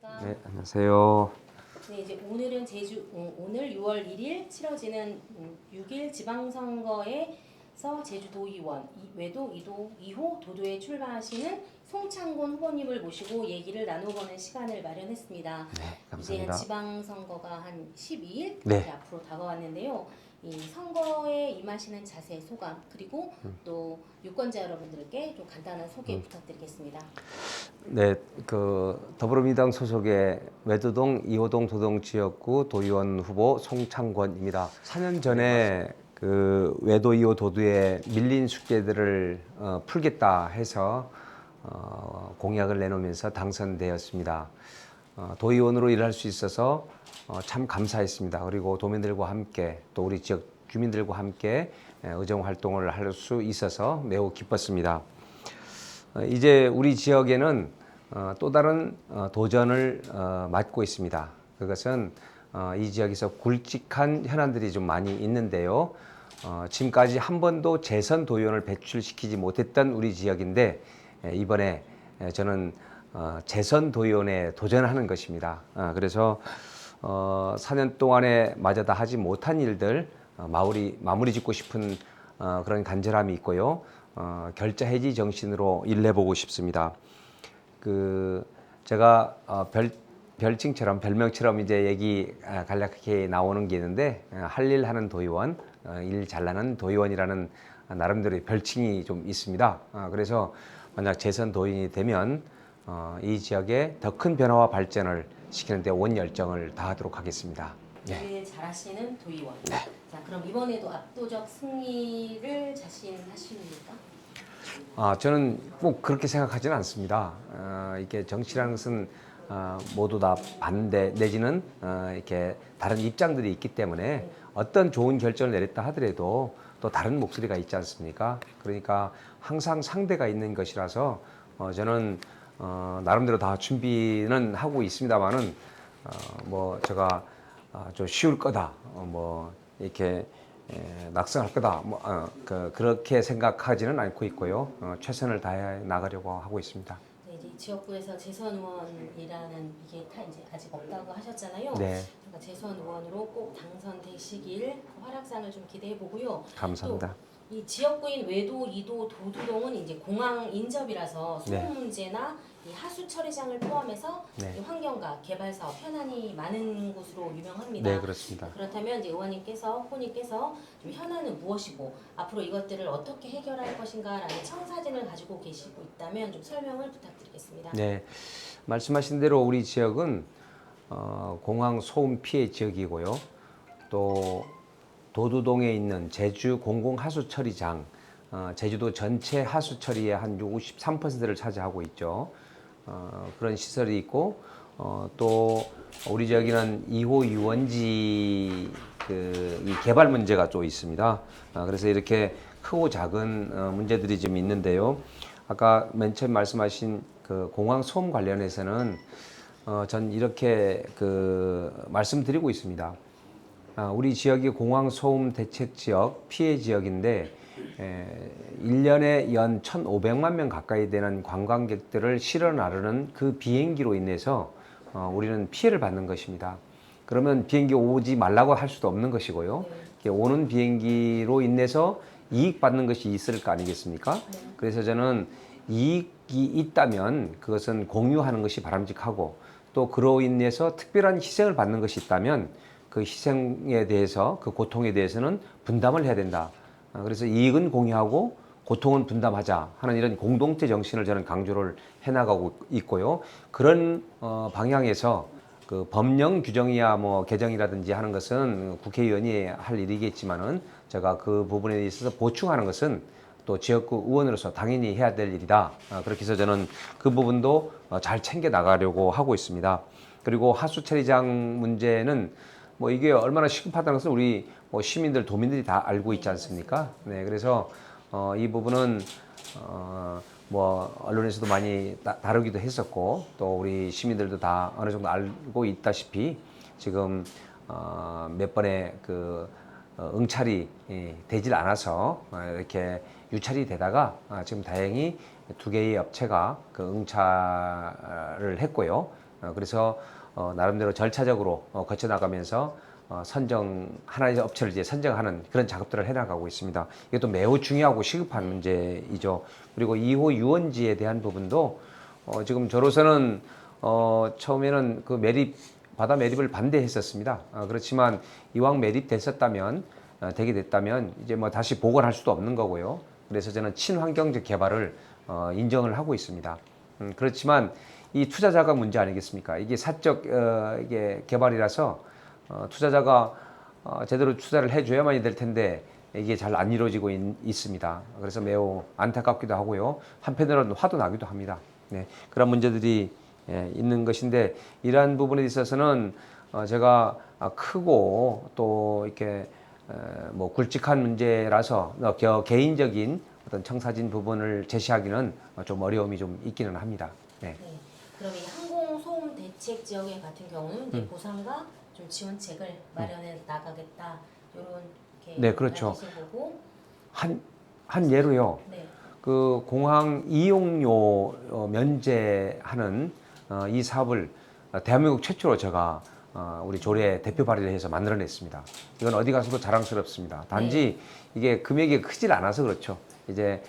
안녕하십니까. 네, 안녕하세요. 네, 이제 오늘은 오늘 6월 1일 치러지는 6일 지방선거에서 제주도의원 외도 2호 도도에 출마하시는 송창곤 후보님을 모시고 얘기를 나눠보는 시간을 마련했습니다. 네, 이제 감사합니다. 지방선거가 한 12일 네. 이렇게 앞으로 다가왔는데요. 이 선거에 임하시는 자세, 소감, 그리고 또 유권자 여러분들께 좀 간단한 소개 부탁드리겠습니다. 네, 더불어민주당 소속의 외도동 2호동 도동 지역구 도의원 후보 송창권입니다. 4년 전에 그 외도 2호 도도의 밀린 숙제들을 풀겠다 해서 공약을 내놓으면서 당선되었습니다. 도의원으로 일할 수 있어서 참 감사했습니다. 그리고 도민들과 함께 또 우리 지역 주민들과 함께 의정 활동을 할 수 있어서 매우 기뻤습니다. 이제 우리 지역에는 또 다른 도전을 맞고 있습니다. 그것은 이 지역에서 굵직한 현안들이 좀 많이 있는데요. 지금까지 한 번도 재선 도의원을 배출시키지 못했던 우리 지역인데 이번에 저는 재선 도의원에 도전하는 것입니다. 그래서 4년 동안에 마저 다 하지 못한 일들 마무리 짓고 싶은 그런 간절함이 있고요. 결자 해지 정신으로 일해보고 싶습니다. 제가 별칭처럼 별명처럼 이제 얘기 간략하게 나오는 게 있는데 할 일 하는 도의원, 일 잘나는 도의원이라는 나름대로의 별칭이 좀 있습니다. 그래서 만약 재선 도의원이 되면 이 지역의 더 큰 변화와 발전을 시키는 데 온 열정을 다하도록 하겠습니다. 일 잘하시는 도의원. 자, 그럼 이번에도 압도적 승리를 자신하십니까? 저는 꼭 그렇게 생각하지는 않습니다. 이게 정치라는 것은 모두 다 반대 내지는 이렇게 다른 입장들이 있기 때문에 어떤 좋은 결정을 내렸다 하더라도 또 다른 목소리가 있지 않습니까? 그러니까 항상 상대가 있는 것이라서 저는 나름대로 다 준비는 하고 있습니다만은 제가 좀 쉬울 거다, 이렇게 낙성할 거다, 그렇게 생각하지는 않고 있고요. 최선을 다해 나가려고 하고 있습니다. 네, 이제 지역구에서 재선 의원이라는 이게 이제 아직 없다고 하셨잖아요. 네. 그러니까 재선 의원으로 꼭 당선되시길 그 활약상을 좀 기대해 보고요. 감사합니다. 이 지역구인 외도, 이도, 도두동은 이제 공항 인접이라서 소음 네. 문제나 이 하수 처리장을 포함해서 네. 이 환경과 개발 사업 현안이 많은 곳으로 유명합니다. 네, 그렇습니다. 그렇다면 이제 의원님께서 후보님께서 좀 현안은 무엇이고 앞으로 이것들을 어떻게 해결할 것인가라는 청사진을 가지고 계시고 있다면 좀 설명을 부탁드리겠습니다. 네, 말씀하신 대로 우리 지역은 공항 소음 피해 지역이고요. 또 도두동에 있는 제주 공공하수처리장, 제주도 전체 하수처리의 한 53%를 차지하고 있죠. 그런 시설이 있고 또 우리 지역에는 2호 유원지 이 개발 문제가 또 있습니다. 그래서 이렇게 크고 작은 문제들이 좀 있는데요. 아까 맨 처음 말씀하신 그 공항 소음 관련해서는 전 이렇게 말씀드리고 있습니다. 우리 지역이 공항 소음 대책 지역, 피해 지역인데 1년에 연 1,500만 명 가까이 되는 관광객들을 실어 나르는 그 비행기로 인해서 우리는 피해를 받는 것입니다. 그러면 비행기 오지 말라고 할 수도 없는 것이고요. 오는 비행기로 인해서 이익 받는 것이 있을 거 아니겠습니까? 그래서 저는 이익이 있다면 그것은 공유하는 것이 바람직하고 또 그로 인해서 특별한 희생을 받는 것이 있다면 그 희생에 대해서 그 고통에 대해서는 분담을 해야 된다. 그래서 이익은 공유하고 고통은 분담하자 하는 이런 공동체 정신을 저는 강조를 해나가고 있고요. 그런 방향에서 그 법령 규정이야 개정이라든지 하는 것은 국회의원이 할 일이겠지만은 제가 그 부분에 있어서 보충하는 것은 또 지역구 의원으로서 당연히 해야 될 일이다. 그렇게 해서 저는 그 부분도 잘 챙겨 나가려고 하고 있습니다. 그리고 하수 처리장 문제는 이게 얼마나 시급하다는 것을 우리 시민들, 도민들이 다 알고 있지 않습니까? 네, 그래서 이 부분은 언론에서도 많이 다루기도 했었고 또 우리 시민들도 다 어느 정도 알고 있다시피 지금 몇 번의 응찰이 되질 않아서 이렇게 유찰이 되다가 지금 다행히 두 개의 업체가 그 응찰을 했고요. 그래서 나름대로 절차적으로 거쳐 나가면서 선정 하나의 업체를 이제 선정하는 그런 작업들을 해나가고 있습니다. 이것도 매우 중요하고 시급한 문제이죠. 그리고 2호 유원지에 대한 부분도 지금 저로서는 처음에는 그 바다 매립을 반대했었습니다. 그렇지만 이왕 매립됐었다면 되게 됐다면 이제 뭐 다시 복원할 수도 없는 거고요. 그래서 저는 친환경적 개발을 인정을 하고 있습니다. 그렇지만 이 투자자가 문제 아니겠습니까? 이게 사적 이게 개발이라서 투자자가 제대로 투자를 해줘야만이 될 텐데 이게 잘 안 이루어지고 있습니다. 그래서 매우 안타깝기도 하고요. 한편으로는 화도 나기도 합니다. 네, 그런 문제들이 있는 것인데 이러한 부분에 있어서는 제가 크고 또 이렇게 뭐 굵직한 문제라서 개인적인 어떤 청사진 부분을 제시하기는 좀 어려움이 좀 있기는 합니다. 네. 네. 그럼 이 항공 소음 대책 지역에 같은 경우는 이제 보상과 좀 지원책을 마련해 나가겠다 이런 이렇게 네, 그렇죠. 밝히신 거고. 한 예로요. 네. 그 공항 이용료 면제하는 이 사업을 대한민국 최초로 제가 우리 조례 대표 발의를 해서 만들어냈습니다. 이건 어디 가서도 자랑스럽습니다. 단지 이게 금액이 크질 않아서 그렇죠. 이제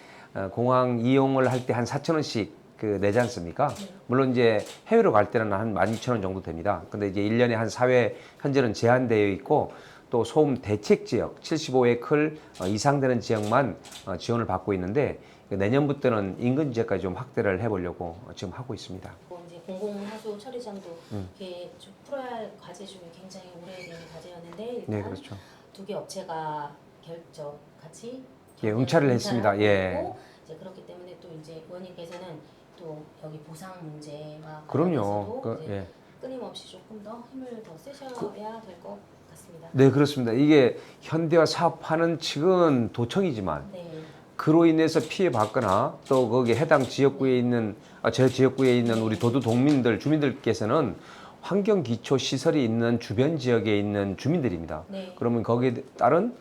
공항 이용을 할 때 한 4,000원씩 그 내지 않습니까? 물론 이제 해외로 갈 때는 한 12,000원 정도 됩니다. 근데 이제 1년에 한 4회 현재는 제한되어 있고 또 소음 대책 지역 75에클 이상 되는 지역만 지원을 받고 있는데 내년부터는 인근 지역까지 좀 확대를 해보려고 지금 하고 있습니다. 이제 공공하수 처리장도 이렇게 좀 풀어야 할 과제 중에 굉장히 오래된 과제였는데 일단 네, 그렇죠. 두 개 업체가 같이 예, 응찰을 했습니다. 하고 예. 있고, 이제 그렇기 때문에 또 이제 의원님께서는 또 여기 보상 문제와 그럼요. 관련해서도 이제 예. 끊임없이 조금 더 힘을 더 쓰셔야 될 것 같습니다. 네, 그렇습니다. 이게 현대화 사업하는 측은 도청이지만 네. 그로 인해서 피해 받거나 또 거기에 해당 지역구에 있는 제 지역구에 있는 우리 도두 동민들 주민들께서는 환경 기초 시설이 있는 주변 지역에 있는 주민들입니다. 네. 그러면 거기에 따른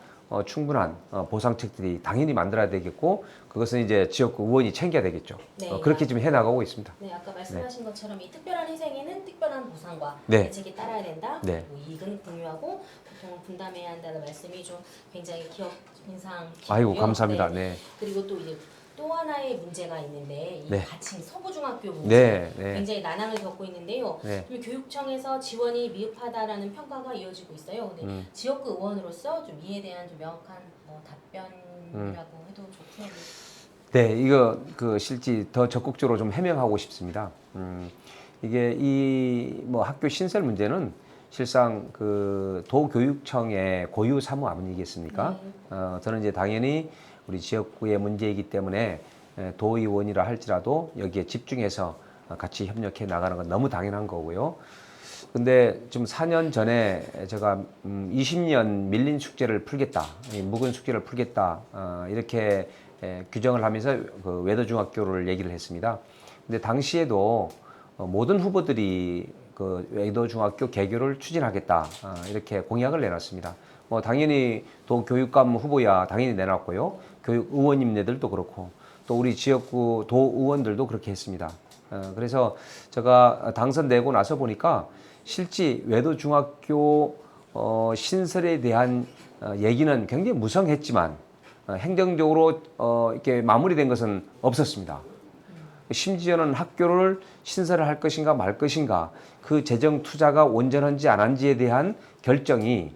충분한 보상책들이 당연히 만들어야 되겠고 그것은 이제 지역구 의원이 챙겨야 되겠죠. 네. 그렇게 지금 해나가고 있습니다. 네, 아까 말씀하신 것처럼 이 특별한 희생에는 특별한 보상과 네. 대책이 따라야 된다. 네. 그리고 이익은 공유하고 고통을 분담해야 한다는 말씀이 좀 굉장히 기업 인상 깊고요. 아이고 감사합니다. 네. 네. 그리고 또 이제 또 하나의 문제가 있는데 이 네. 가칭 서부중학교 문제 네, 네. 굉장히 난항을 겪고 있는데요. 네. 좀 교육청에서 지원이 미흡하다라는 평가가 이어지고 있어요. 근데 지역구 의원으로서 좀 이에 대한 좀 명확한 뭐 답변이라고 해도 좋고요. 네, 이거 실제 더 적극적으로 좀 해명하고 싶습니다. 이게 이 뭐 학교 신설 문제는 실상 그 도교육청의 고유 사무 아니겠습니까? 저는 이제 당연히 우리 지역구의 문제이기 때문에 도의원이라 할지라도 여기에 집중해서 같이 협력해 나가는 건 너무 당연한 거고요. 근데 좀 4년 전에 제가 20년 밀린 숙제를 풀겠다, 묵은 숙제를 풀겠다 이렇게 규정을 하면서 그 외도중학교를 얘기를 했습니다. 근데 당시에도 모든 후보들이 그 외도중학교 개교를 추진하겠다 이렇게 공약을 내놨습니다. 뭐 당연히 도교육감 후보야 당연히 내놨고요. 교육 의원님네들도 그렇고 또 우리 지역구 도 의원들도 그렇게 했습니다. 그래서 제가 당선되고 나서 보니까 실제 외도중학교 신설에 대한 얘기는 굉장히 무성했지만 행정적으로 이렇게 마무리된 것은 없었습니다. 심지어는 학교를 신설을 할 것인가 말 것인가 그 재정 투자가 온전한지 안 한지에 대한 결정이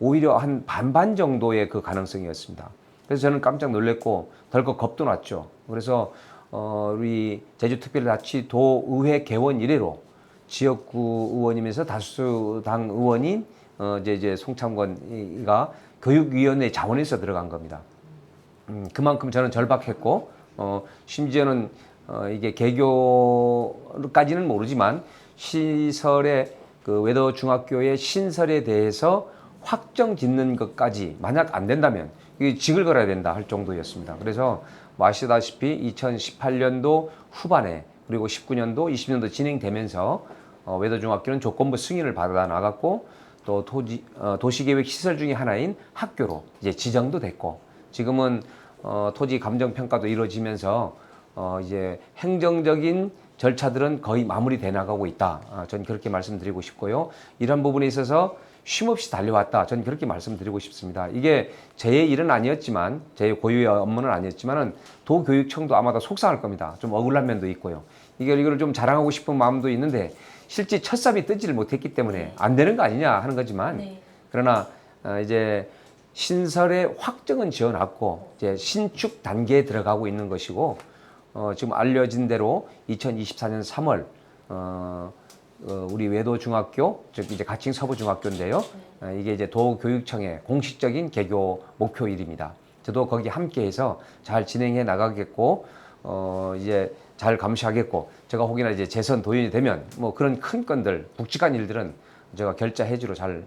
오히려 한 반반 정도의 그 가능성이었습니다. 그래서 저는 깜짝 놀랐고 덜컥 겁도 났죠. 그래서 우리 제주특별자치 도의회 개원 이래로 지역구 의원이면서 다수당 의원인 이제 송창권이가 교육위원회 자원에서 들어간 겁니다. 그만큼 저는 절박했고 심지어는 이게 개교까지는 모르지만 시설의 그 외도 중학교의 신설에 대해서 확정 짓는 것까지 만약 안 된다면 이게 직을 걸어야 된다 할 정도였습니다. 그래서 뭐 아시다시피 2018년도 후반에 그리고 19년도, 20년도 진행되면서 외도 중학교는 조건부 승인을 받아 나갔고 또 도시계획 시설 중에 하나인 학교로 이제 지정도 됐고 지금은 토지 감정 평가도 이루어지면서 이제 행정적인 절차들은 거의 마무리돼 나가고 있다. 저는 그렇게 말씀드리고 싶고요. 이런 부분에 있어서 쉼없이 달려왔다. 저는 그렇게 말씀드리고 싶습니다. 이게 제 일은 아니었지만, 제 고유의 업무는 아니었지만은 도교육청도 아마도 속상할 겁니다. 좀 억울한 면도 있고요. 이걸 좀 자랑하고 싶은 마음도 있는데 실제 첫삽이 뜨지를 못했기 때문에 안 되는 거 아니냐 하는 거지만, 네. 그러나 이제 신설의 확정은 지어놨고 이제 신축 단계에 들어가고 있는 것이고, 지금 알려진 대로 2024년 3월 우리 외도 중학교, 즉 이제 가칭 서부 중학교인데요. 이게 이제 도교육청의 공식적인 개교 목표일입니다. 저도 거기 함께해서 잘 진행해 나가겠고, 이제 잘 감시하겠고, 제가 혹여나 이제 재선 도연이 되면 뭐 그런 큰 건들, 굵직한 일들은 제가 결자 해주로 잘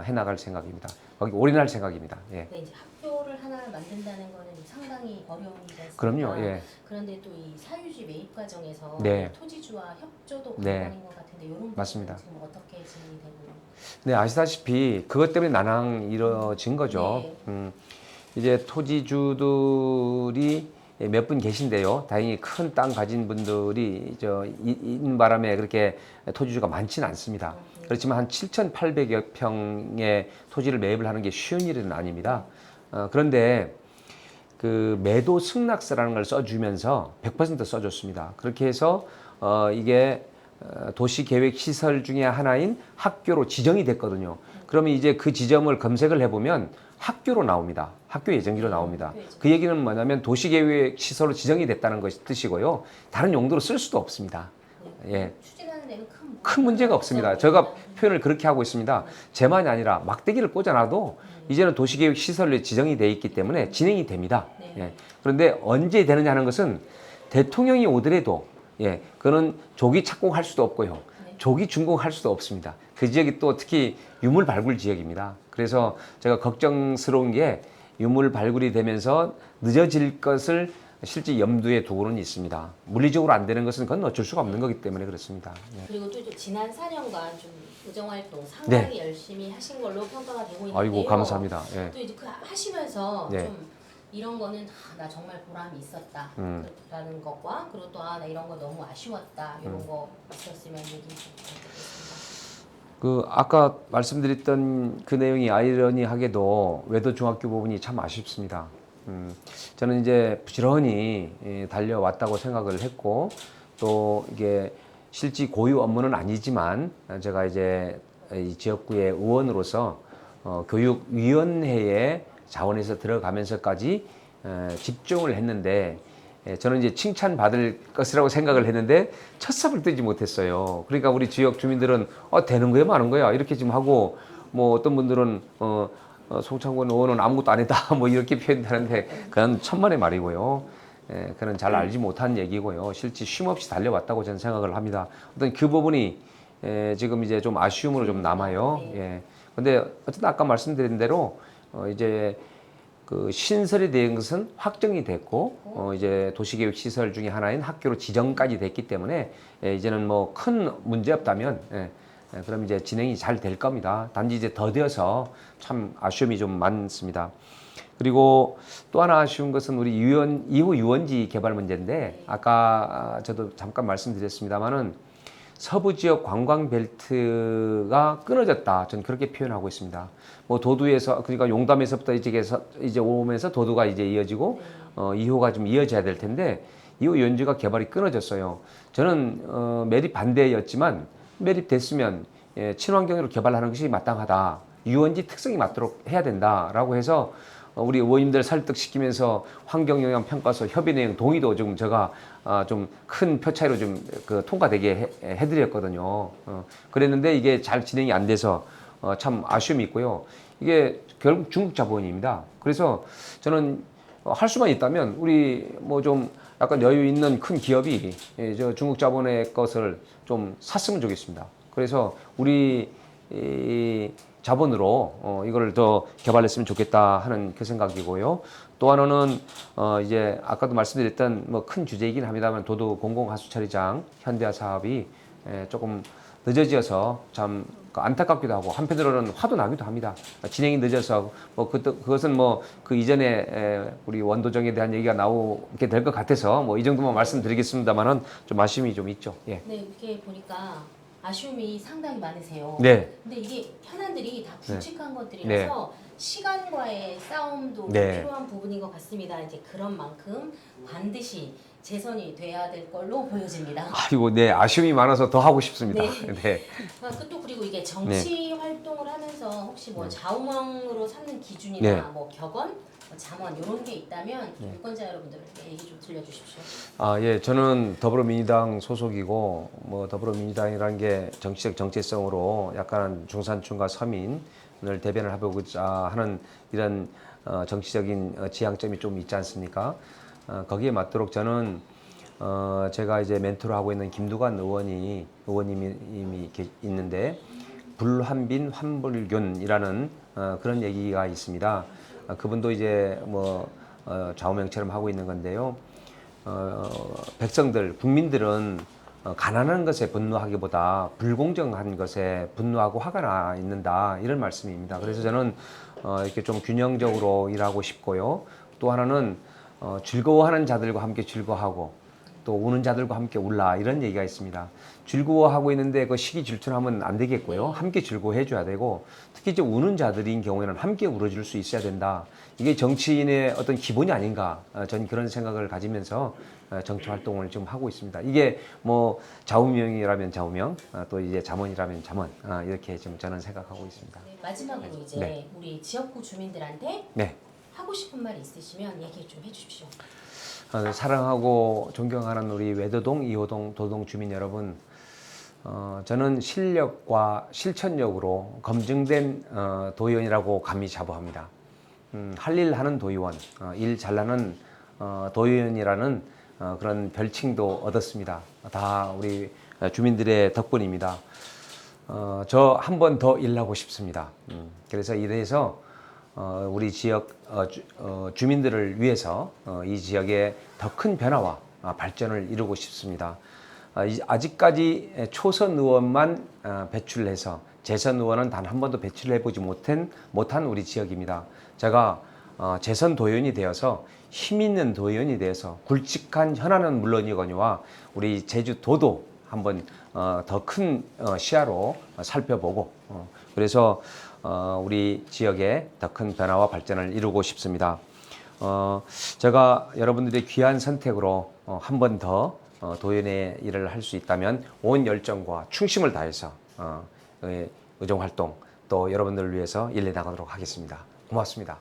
해나갈 생각입니다. 거기 올인할 생각입니다. 예. 네, 이제 학교를 하나 만든다는 거는 상당히 어려운 일이지 않습니까? 그럼요. 예. 그런데 또 이 사유지 매입 과정에서 네. 토지주와 협조도 네. 관건인 것 같은데 이런 부분은 맞습니다. 지금 어떻게 진행이 되고? 네, 아시다시피 그것 때문에 난항 이루어진 거죠. 네. 이제 토지주들이 몇 분 계신데요. 다행히 큰 땅 가진 분들이 있는 바람에 그렇게 토지주가 많지는 않습니다. 그렇지만 한 7,800여 평의 토지를 매입을 하는 게 쉬운 일은 아닙니다. 그런데 그 매도 승낙서라는 걸 써주면서 100% 써줬습니다. 그렇게 해서 이게 도시계획 시설 중에 하나인 학교로 지정이 됐거든요. 그러면 이제 그 지점을 검색을 해보면 학교로 나옵니다. 학교 예정지로 나옵니다. 그 얘기는 뭐냐면 도시계획 시설로 지정이 됐다는 것이 뜻이고요. 다른 용도로 쓸 수도 없습니다. 예. 추진하는 데는 큰 문제가 없습니다. 제가 표현을 그렇게 하고 있습니다. 제만이 아니라 막대기를 꽂아놔도 이제는 도시계획 시설로 지정이 돼 있기 때문에 진행이 됩니다. 예. 그런데 언제 되느냐 하는 것은 대통령이 오더라도 그거는 조기 착공할 수도 없고요. 조기 준공할 수도 없습니다. 그 지역이 또 특히 유물 발굴 지역입니다. 그래서 제가 걱정스러운 게 유물 발굴이 되면서 늦어질 것을 실제 염두에 두고는 있습니다. 물리적으로 안 되는 것은 그건 어쩔 수가 없는 거기 때문에 그렇습니다. 그리고 또 지난 4년간 좀 의정활동 상당히 열심히 하신 걸로 평가가 되고 있는데요. 아이고 감사합니다. 예. 또 이제 그 하시면서 네. 좀 이런 거는 나 정말 보람이 있었다 라는 것과 그리고 또 나 이런 거 너무 아쉬웠다 이런 거 있었으면 얘기 좀 부탁드리겠습니다. 그 아까 말씀드렸던 그 내용이 아이러니하게도 외도 중학교 부분이 참 아쉽습니다. 저는 이제 부지런히 달려왔다고 생각을 했고, 또 이게 실제 고유 업무는 아니지만 제가 이제 이 지역구의 의원으로서 교육위원회의 자원에서 들어가면서까지 집중을 했는데, 저는 이제 칭찬받을 것이라고 생각을 했는데 첫삽을 뜨지 못했어요. 그러니까 우리 지역 주민들은 되는 거야 마는 거야 이렇게 지금 하고, 뭐 어떤 분들은 송창권 의원은 아무것도 안 했다 뭐 이렇게 표현하는데 그건 천만의 말이고요. 그는 잘 알지 못한 얘기고요. 실제 쉼없이 달려왔다고 저는 생각을 합니다. 어떤 그 부분이 지금 이제 좀 아쉬움으로 좀 남아요. 예. 근데 어쨌든 아까 말씀드린 대로 이제 그 신설이 된 것은 확정이 됐고, 이제 도시계획 시설 중에 하나인 학교로 지정까지 됐기 때문에 이제는 뭐 큰 문제 없다면 그럼 이제 진행이 잘 될 겁니다. 단지 이제 더뎌서 참 아쉬움이 좀 많습니다. 그리고 또 하나 아쉬운 것은 우리 이후 유원지 개발 문제인데, 아까 저도 잠깐 말씀드렸습니다만은 서부 지역 관광 벨트가 끊어졌다. 저는 그렇게 표현하고 있습니다. 뭐 도두에서, 그러니까 용담에서부터 이제 오면서 도두가 이제 이어지고 2호가 좀 이어져야 될 텐데 2호 유원지가 개발이 끊어졌어요. 저는 매립 반대였지만 매립됐으면 친환경으로 개발하는 것이 마땅하다. 유원지 특성이 맞도록 해야 된다라고 해서 우리 의원님들 설득시키면서 환경영향평가서 협의 내용 동의도 지금 제가 좀 큰 표 차이로 좀 그 통과되게 해드렸거든요. 그랬는데 이게 잘 진행이 안 돼서 참 아쉬움이 있고요. 이게 결국 중국 자본입니다. 그래서 저는 할 수만 있다면 우리 뭐 좀 약간 여유 있는 큰 기업이 저 중국 자본의 것을 좀 샀으면 좋겠습니다. 그래서 우리 자본으로 이걸 더 개발했으면 좋겠다 하는 그 생각이고요. 또 하나는 이제 아까도 말씀드렸던 뭐 큰 주제이긴 합니다만 도도 공공하수처리장 현대화 사업이 조금 늦어져서 참 안타깝기도 하고 한편으로는 화도 나기도 합니다. 진행이 늦어서 뭐 그것은 뭐 그 이전에 우리 원도정에 대한 얘기가 나오게 될 것 같아서 뭐 이 정도만 말씀드리겠습니다만은 좀 아쉬움이 좀 있죠. 예. 네, 이렇게 보니까 아쉬움이 상당히 많으세요. 네. 근데 이게 현안들이 다 굵직한 네. 것들이라서 시간과의 싸움도 네. 필요한 부분인 것 같습니다. 이제 그런 만큼 반드시 재선이 돼야 될 걸로 보여집니다. 아이고, 네, 아쉬움이 많아서 더 하고 싶습니다. 네. 네. 또 그리고 이게 정치 활동을 하면서 혹시 뭐 좌우명으로 삼는 기준이나 네. 뭐 격언, 뭐 잠언 이런 게 있다면 유권자 여러분들에게 얘기 좀 들려주십시오. 예, 저는 더불어민주당 소속이고 뭐 더불어민주당이라는 게 정치적 정체성으로 약간 중산층과 서민을 대변을 해보고자 하는 이런 정치적인 지향점이 좀 있지 않습니까? 거기에 맞도록 저는 제가 이제 멘토를 하고 있는 김두관 의원님이 있는데 불환빈 환불균이라는 그런 얘기가 있습니다. 그분도 이제 뭐 좌우명처럼 하고 있는 건데요. 백성들, 국민들은 가난한 것에 분노하기보다 불공정한 것에 분노하고 화가 나 있는다 이런 말씀입니다. 그래서 저는 이렇게 좀 균형적으로 일하고 싶고요. 또 하나는 즐거워하는 자들과 함께 즐거워하고 또 우는 자들과 함께 울라 이런 얘기가 있습니다. 즐거워하고 있는데 그 시기 질투하면 안 되겠고요. 함께 즐거워해 줘야 되고 특히 이제 우는 자들인 경우에는 함께 울어줄 수 있어야 된다. 이게 정치인의 어떤 기본이 아닌가 저는 그런 생각을 가지면서 정치 활동을 좀 하고 있습니다. 이게 뭐 좌우명이라면 좌우명 또 이제 잠언이라면 잠언 이렇게 좀 저는 생각하고 있습니다. 네, 마지막으로 이제 네. 우리 지역구 주민들한테 네. 하고 싶은 말 있으시면 얘기 좀 해주십시오. 사랑하고 존경하는 우리 외도동, 이호동, 도동 주민 여러분, 저는 실력과 실천력으로 검증된 도의원이라고 감히 자부합니다. 할 일 하는 도의원, 일 잘나는 도의원이라는 그런 별칭도 얻었습니다. 다 우리 주민들의 덕분입니다. 저 한 번 더 일하고 싶습니다. 그래서 이래서 우리 지역 주민들을 위해서 이 지역의 더 큰 변화와 발전을 이루고 싶습니다. 아직까지 초선 의원만 배출해서 재선 의원은 단 한 번도 배출해보지 못한 우리 지역입니다. 제가 재선 도의원이 되어서 힘 있는 도의원이 되어서 굵직한 현안은 물론이거니와 우리 제주도도 한번 더 큰 시야로 살펴보고 그래서 우리 지역에 더 큰 변화와 발전을 이루고 싶습니다. 제가 여러분들의 귀한 선택으로 한 번 더 도의원의 일을 할 수 있다면 온 열정과 충심을 다해서 의정 활동 또 여러분들을 위해서 일해 나가도록 하겠습니다. 고맙습니다.